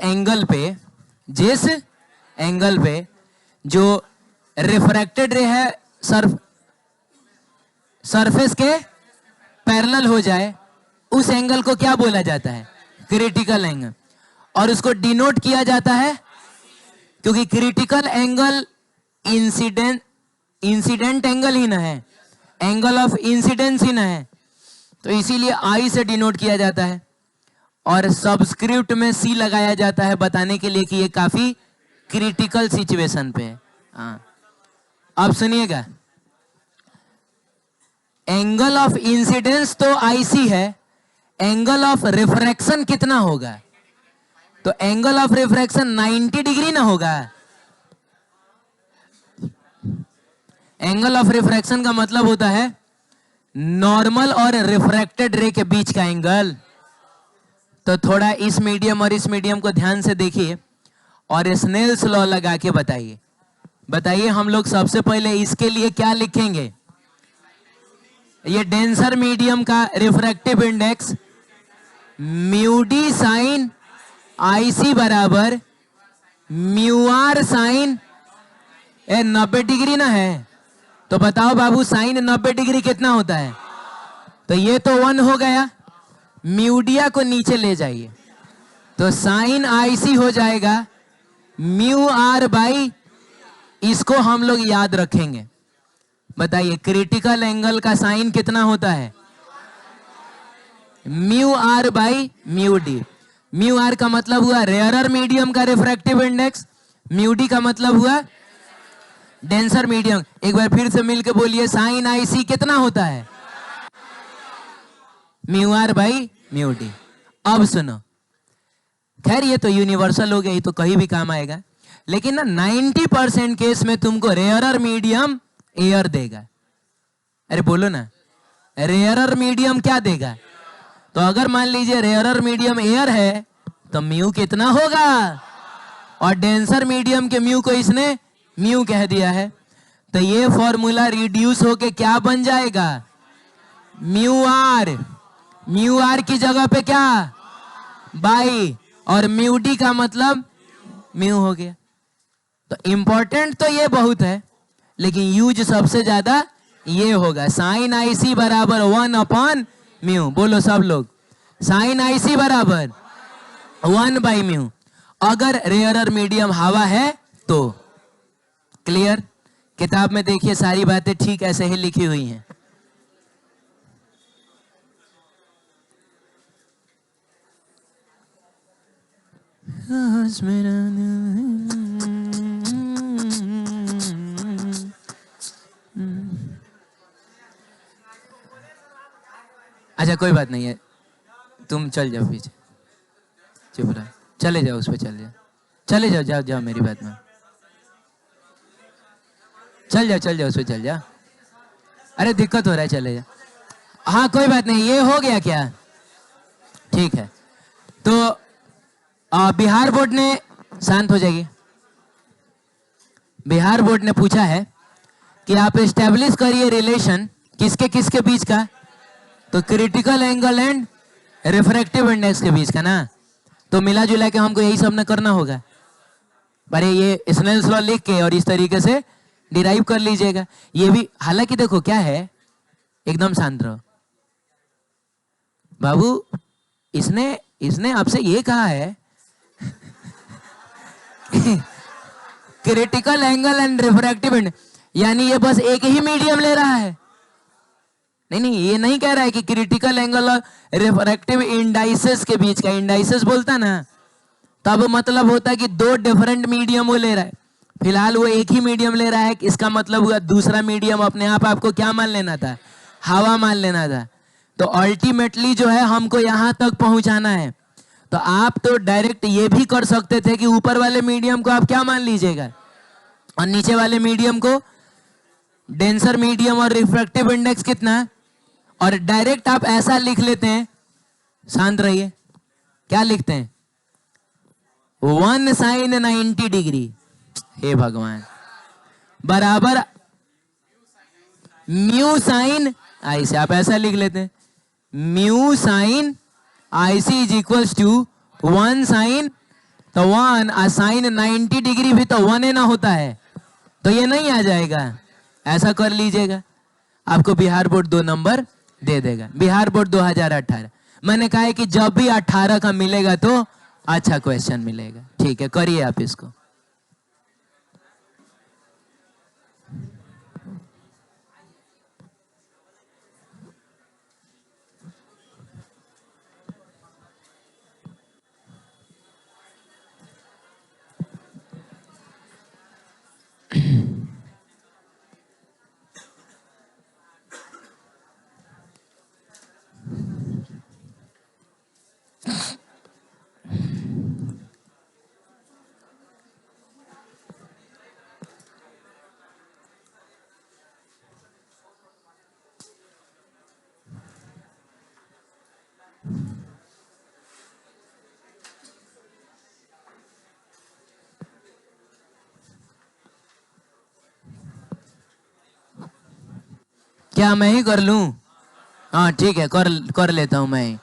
एंगल पे जो रिफ्रैक्टेड रे है सरफेस के पैरेलल हो जाए, उस एंगल को क्या बोला जाता है? Critical angle. और उसको डिनोट किया जाता है, क्योंकि क्रिटिकल एंगल इंसिडेंट एंगल ही ना है, एंगल ऑफ इंसिडेंस ही ना है, तो इसीलिए आई से डिनोट किया जाता है। और सबस्क्रिप्ट में सी लगाया जाता है बताने के लिए कि ये काफी क्रिटिकल सिचुएशन पे है। हाँ, अब सुनिएगा, एंगल ऑफ इंसिडेंस तो आईसी है, एंगल ऑफ रिफ्रैक्शन कितना होगा? तो एंगल ऑफ रिफ्रैक्शन 90 डिग्री ना होगा। एंगल ऑफ रिफ्रैक्शन का मतलब होता है नॉर्मल और रिफ्रैक्टेड रे के बीच का एंगल। तो थोड़ा इस मीडियम और इस मीडियम को ध्यान से देखिए और स्नेल्स लॉ लगा के बताइए हम लोग सबसे पहले इसके लिए क्या लिखेंगे? ये डेंसर मीडियम का refractive index mu D sign IC बराबर म्यू आर साइन 90 डिग्री ना है। तो बताओ बाबू, साइन 90 डिग्री कितना होता है? तो ये तो 1 हो गया, म्यूडिया को नीचे ले जाइए तो साइन आईसी हो जाएगा म्यू आर बाई, इसको हम लोग याद रखेंगे। बताइए क्रिटिकल एंगल का साइन कितना होता है? Mu r by mu d. Mu r का मतलब हुआ रेयरर मीडियम का रिफ्रैक्टिव इंडेक्स, म्यू डी का मतलब हुआ डेंसर मीडियम। एक बार फिर से मिलकर बोलिए, साइन आईसी कितना होता है? Mu r by mu d. अब सुनो, खैर ये तो यूनिवर्सल हो गया, ये तो कहीं भी काम आएगा, लेकिन ना 90% केस में तुमको रेयरर मीडियम एयर देगा। अरे बोलो ना, रेयरर मीडियम क्या देगा? तो अगर मान लीजिए रेयरर मीडियम एयर है तो म्यू कितना होगा? और डेंसर मीडियम के म्यू को इसने म्यू कह दिया है, तो ये फॉर्मूला रिड्यूस होके क्या बन जाएगा? Mu R. म्यू आर की जगह पे क्या? बाई। और म्यू डी का मतलब म्यू हो गया। तो इंपॉर्टेंट तो ये बहुत है, लेकिन यूज सबसे ज्यादा ये होगा, साइन आईसी बराबर 1 अपॉन म्यू। बोलो सब लोग, साइन आईसी बराबर 1 बाई म्यू। अगर रेयरर मीडियम हवा है तो क्लियर। किताब में देखिए सारी बातें ठीक ऐसे ही लिखी हुई हैं। अच्छा कोई बात नहीं है, तुम चल जाओ पीछे, चुप रहो, चले जाओ, उस पर चले जाओ, जाओ मेरी बात में, चल जाओ उस पर चल जाओ। अरे दिक्कत हो रहा है, चले जाओ। हाँ कोई बात नहीं, ये हो गया क्या? ठीक है। तो बिहार बोर्ड ने, शांत हो जाइए, बिहार बोर्ड ने पूछा है कि आप एस्टेब्लिश करिए रिलेशन किसके बीच का? तो critical angle and refractive index के बीच का ना। तो मिला जुला के हमको यही सब ना करना होगा। अरे ये स्नेल्स लॉ लिख के और इस तरीके से डिराइव कर लीजिएगा। ये भी हालांकि देखो क्या है, एकदम शांत रहो बाबू, इसने आपसे ये कहा है critical angle and refractive index, यानी ये बस एक ही मीडियम ले रहा है। नहीं, ये नहीं कह रहा है कि क्रिटिकल एंगल और रिफ्रैक्टिव इंडाइसेस के बीच का, इंडाइसेस बोलता ना तब मतलब होता है कि 2 डिफरेंट मीडियम वो ले रहा है। फिलहाल वो एक ही मीडियम ले रहा है, इसका मतलब हुआ दूसरा मीडियम अपने आप आपको क्या मान लेना था? हवा मान लेना था। तो अल्टीमेटली जो है हमको यहां तक पहुंचाना है। तो आप तो डायरेक्ट ये भी कर सकते थे कि ऊपर वाले मीडियम को आप क्या मान लीजिएगा और नीचे वाले मीडियम को डेंसर मीडियम और रिफ्रैक्टिव इंडेक्स कितना, और डायरेक्ट आप ऐसा लिख लेते हैं, शांत रहिए, क्या लिखते हैं? 1 साइन 90 डिग्री, हे भगवान, बराबर म्यू साइन आई से। आप ऐसा लिख लेते हैं mu sine IC is equals to 1 sine, तो 1 साइन 90 डिग्री भी तो 1 ना होता है, तो ये नहीं आ जाएगा। ऐसा कर लीजिएगा, आपको बिहार बोर्ड 2 नंबर दे देगा। बिहार बोर्ड 2018। मैंने कहा है कि जब भी 18 का मिलेगा तो अच्छा क्वेश्चन मिलेगा। ठीक है, करिए आप इसको। क्या मैं ही कर लूं? हाँ ठीक है, कर लेता हूं मैं।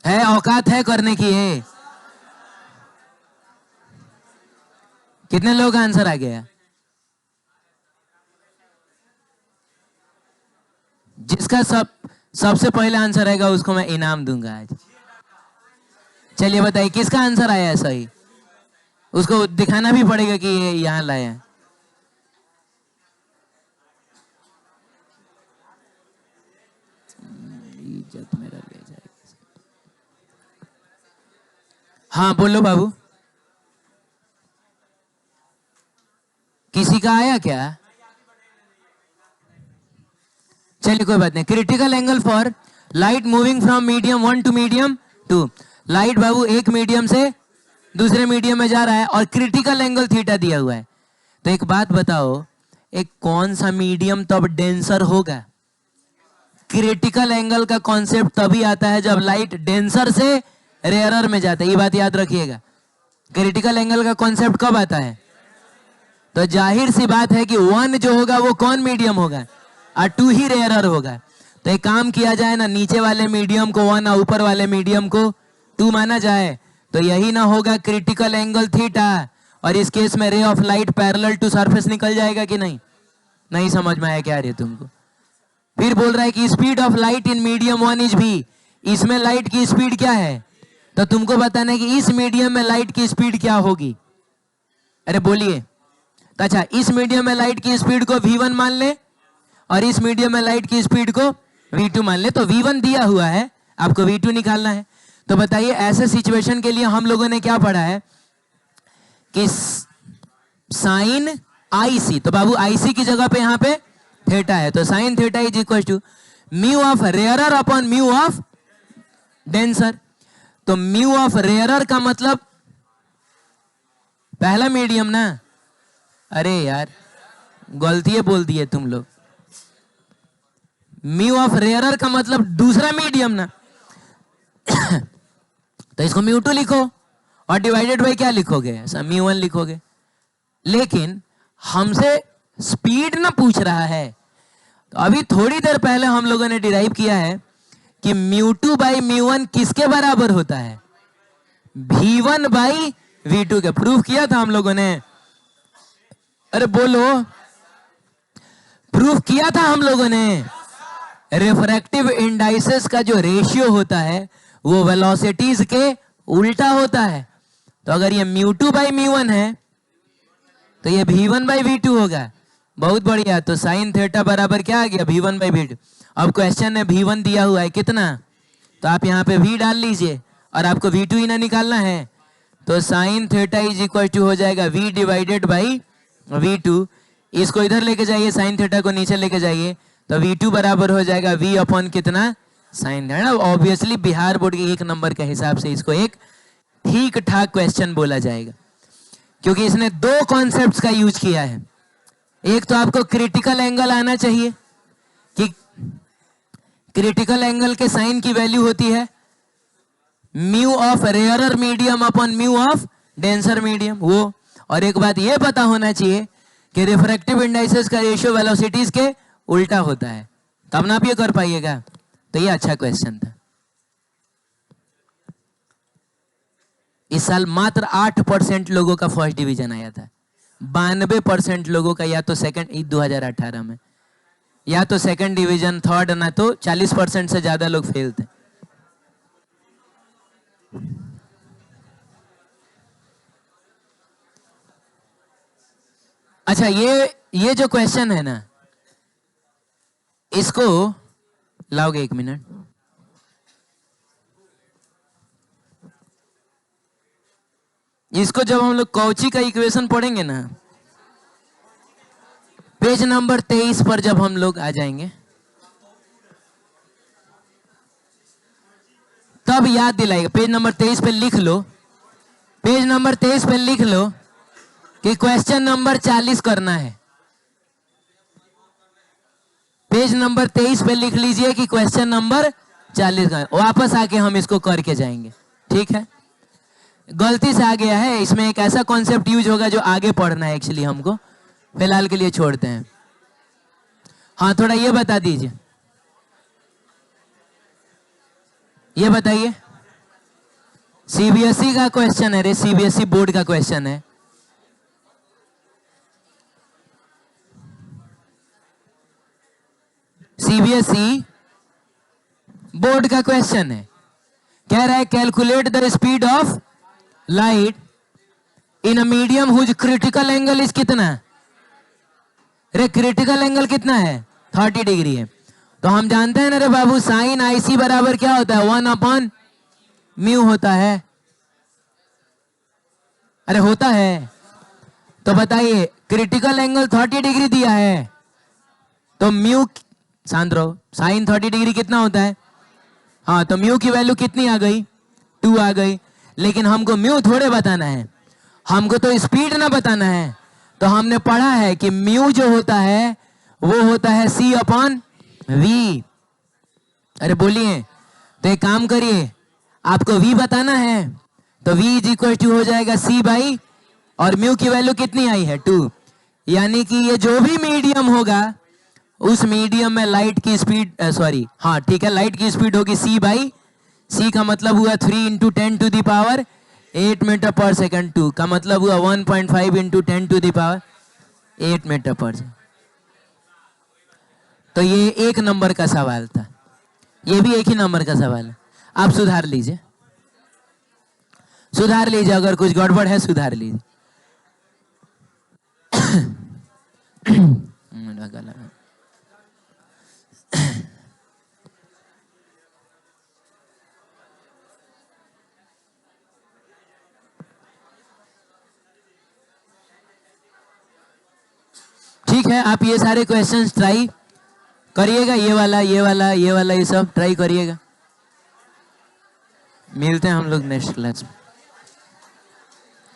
है औकात है करने की है। कितने लोग का आंसर आ गया? जिसका सबसे पहले आंसर आएगा उसको मैं इनाम दूंगा आज। चलिए बताइए किसका आंसर आया है सही? उसको दिखाना भी पड़ेगा कि ये यहाँ लाया। इज्जत मेरा ले जाएगा। हाँ बोलो बाबू, किसी का आया क्या? चलिए कोई बात नहीं। Critical angle for light moving from medium 1 to medium 2। Light बाबू एक मीडियम से दूसरे मीडियम में जा रहा है और क्रिटिकल एंगल थीटा दिया हुआ है। तो एक बात बताओ, एक कौन सा मीडियम तब डेंसर होगा? क्रिटिकल एंगल का कॉन्सेप्ट तभी आता है जब लाइट डेंसर से रेयरर में जाता है। ये बात याद रखिएगा। क्रिटिकल एंगल का कॉन्सेप्ट कब आता है? तो जाहिर सी बात है कि 1 जो होगा वो कौन मीडियम होगा, और 2 ही रेयरर होगा। तो एक काम किया जाए ना, नीचे वाले मीडियम को 1 और ऊपर वाले मीडियम को 2 माना जाए, तो यही ना होगा क्रिटिकल एंगल थीटा। और इस केस में ray of light parallel to surface निकल जाएगा कि नहीं? नहीं समझ में आया क्या रे तुमको? फिर बोल रहा है कि speed of light in medium 1 is भी। इसमें लाइट की स्पीड क्या है? तो तुमको बताना है कि इस मीडियम में लाइट की स्पीड क्या होगी। अरे बोलिए। तो अच्छा, इस मीडियम में लाइट की स्पीड को v1 मान ले और इस मीडियम में लाइट की स्पीड को v2 मान ले। तो v1 दिया हुआ है, आपको v2 निकालना है। तो बताइए ऐसे सिचुएशन के लिए हम लोगों ने क्या पढ़ा है कि साइन IC, तो बाबू IC की जगह पे यहां पे थीटा है, तो sine theta is equal to mu of rarer upon mu of denser. तो म्यू ऑफ रेयरर का मतलब पहला मीडियम ना। अरे यार गलती बोल दिए तुम लोग। म्यू ऑफ रेयरर का मतलब दूसरा मीडियम ना। तो इसको म्यू2 लिखो और डिवाइडेड बाय क्या लिखोगे? म्यू1 लिखोगे। लेकिन हमसे स्पीड ना पूछ रहा है। तो अभी थोड़ी देर पहले हम लोगों ने डिराइव किया है कि म्यू2 बाई म्यू1 किसके बराबर होता है? v1 बाई v2 के। प्रूफ किया था हम लोगों ने। अरे बोलो, प्रूफ किया था हम लोगों ने। रिफ्रैक्टिव इंडाइसेस का जो रेशियो होता है वो वेलोसिटीज के उल्टा होता है। तो अगर ये म्यू2 बाई म्यू1 है तो ये v1 बाई v2 होगा। बहुत बढ़िया। तो साइन थीटा बराबर क्या आ गया? v1 by v2। अब क्वेश्चन में v1 दिया हुआ है कितना, तो आप यहाँ पे v डाल लीजिए और आपको v2 ही ना निकालना है। तो sine theta is equal to हो जाएगा v डिवाइडेड बाई v2। इसको इधर लेके जाइए, साइन थीटा को नीचे लेके जाइए, तो v2 बराबर हो जाएगा v अपॉन कितना? Sine theta. Obviously Bihar board के 1 नंबर के हिसाब से इसको एक ठीक ठाक क्वेश्चन बोला जाएगा, क्योंकि इसने 2 कॉन्सेप्ट्स का यूज किया है। एक तो आपको क्रिटिकल एंगल आना चाहिए कि क्रिटिकल एंगल के साइन की वैल्यू होती है mu of rarer medium upon mu of denser medium, वो। और एक बात ये पता होना चाहिए कि रिफ्रैक्टिव इंडाइसेस का रेशियो वेलोसिटीज के उल्टा होता है। तब ना आप ये कर पाइएगा। तो ये अच्छा क्वेश्चन था। इस साल मात्र 8% लोगों का फर्स्ट डिवीजन आया था। 92% लोगों का या तो सेकंड 2018 में या तो सेकंड डिवीजन, थर्ड, ना तो 40% से ज्यादा लोग फेल थे। अच्छा, ये जो क्वेश्चन है ना, इसको लाओगे 1 मिनट। इसको जब हम लोग कौची का इक्वेशन पढ़ेंगे ना, पेज नंबर 23 पर जब हम लोग आ जाएंगे, तब याद दिलाएगा। पेज नंबर 23 पे लिख लो, पेज नंबर 23 पे लिख लो कि क्वेश्चन नंबर 40 करना है। पेज नंबर 23 पे लिख लीजिए कि क्वेश्चन नंबर 40 का। वापस आके हम इसको करके जाएंगे, ठीक है। गलती से आ गया है, इसमें एक ऐसा कॉन्सेप्ट यूज होगा जो आगे पढ़ना है एक्चुअली हमको, फिलहाल के लिए छोड़ते हैं। हाँ, थोड़ा ये बता दीजिए, ये बताइए। सीबीएसई का क्वेश्चन है रे, सीबीएसई बोर्ड का क्वेश्चन है। सीबीएसई बोर्ड का क्वेश्चन है, कह रहा है calculate the speed of light in a medium whose critical angle is कितना। रे क्रिटिकल एंगल कितना है? 30 डिग्री है। तो हम जानते हैं ना रे बाबू, साइन आईसी बराबर क्या होता है? 1/μ होता है। अरे होता है। तो बताइए, क्रिटिकल एंगल 30 डिग्री दिया है, तो म्यू, शांत रहो, साइन 30 डिग्री कितना होता है? हाँ, तो म्यू की वैल्यू कितनी आ गई? 2 आ गई। लेकिन हमको म्यू थोड़े बताना है, हमको तो स्पीड ना बताना है। तो हमने पढ़ा है कि म्यू जो होता है वो होता है C/V। अरे बोलिए, तो एक काम करिए, आपको V बताना है तो V इज इक्वल टू हो जाएगा C/, और म्यू की वैल्यू कितनी आई है? 2। यानी कि ये जो भी मीडियम होगा, उस मीडियम में लाइट की स्पीड, सॉरी, हाँ ठीक है, लाइट की स्पीड होगी C/C का मतलब हुआ 3 × 10⁸ मीटर पर सेकंड। 2 का मतलब हुआ 1.5 × 10⁸ मीटर पर सेकंड। तो ये 1 नंबर का सवाल था, ये भी 1 ही नंबर का सवाल है। आप सुधार लीजिए, सुधार लीजिए, अगर कुछ गड़बड़ है सुधार लीजिए। ठीक है, आप ये सारे क्वेश्चंस ट्राई करिएगा, ये वाला, ये वाला, ये वाला, ये सब ट्राई करिएगा। मिलते हैं हम लोग नेक्स्ट क्लास में।